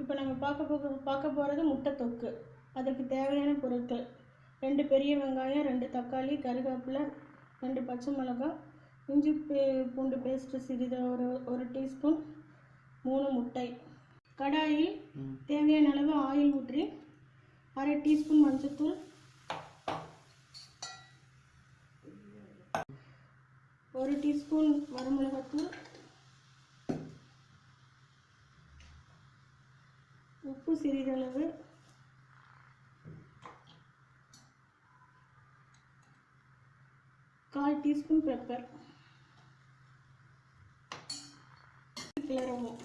இப்போ நம்ம பார்க்க போகிறது முட்டை தொக்கு. அதற்கு தேவையான பொருட்கள்: 2 பெரிய வெங்காயம், 2 தக்காளி, கருவேப்பிலை, 2 பச்சை மிளகாய், இஞ்சி பூண்டு பேஸ்ட்டு சிறிது ஒரு டீஸ்பூன், 3 முட்டை. கடாயில் தேவையான அளவு ஆயில் ஊற்றி 1/2 டீஸ்பூன் மஞ்சள்தூள், 1 டீஸ்பூன் வரமிளகாத்தூள், உப்பு சிறிதளவு, கால் டீஸ்பூன் பெப்பர். கிளறவும்.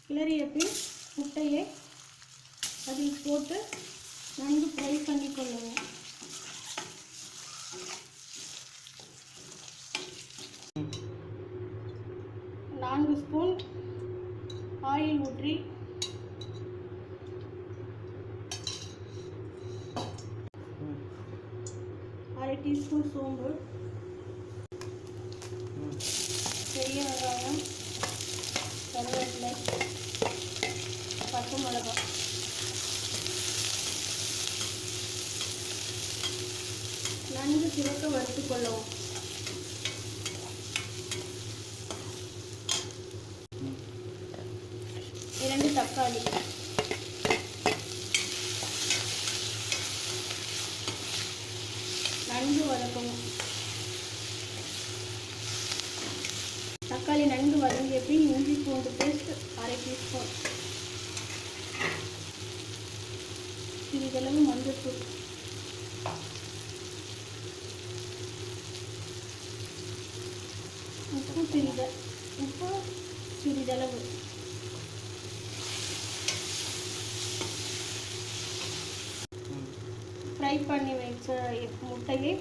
கிளறிய பின் முட்டையை அதில் போட்டு நன்கு ஃப்ரை பண்ணிக்கொள்ளவும். நான்கு ஸ்பூன் ஆயில் ஊற்றி அரை டீஸ்பூன் சோம்பு, பெரிய வெங்காயம், கருவேப்பிலை, பச்சை மிளகாய், நன்கு சிவக்க வறுத்து கொள்ளவும். இரண்டு தக்காளி, நன்கு வதக்கவும். தக்காளி நன்கு வதங்கிய பின் இஞ்சி பூண்டு பேஸ்ட் அரை டீஸ்பூன், சிறிதளவு மஞ்சள்தூள், உப்பு சிறிதளவு, ஃப்ரை பண்ணி வச்ச முட்டையை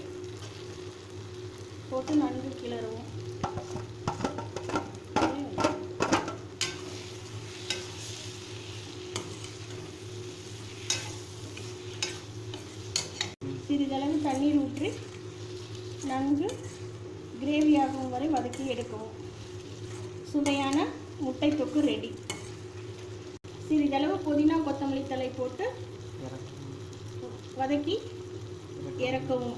போட்டு நன்கு கிளறவும். சிறிதளவு தண்ணீர் ஊற்றி நன்கு கிரேவியாகும் வரை வதக்கி எடுக்கவும். சுவையான முட்டை தொக்கு ரெடி. சிறிதளவு புதினா கொத்தமல்லி தழை போட்டு வதக்கி இறக்கவும்.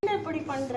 என்ன இப்படி பண்ற?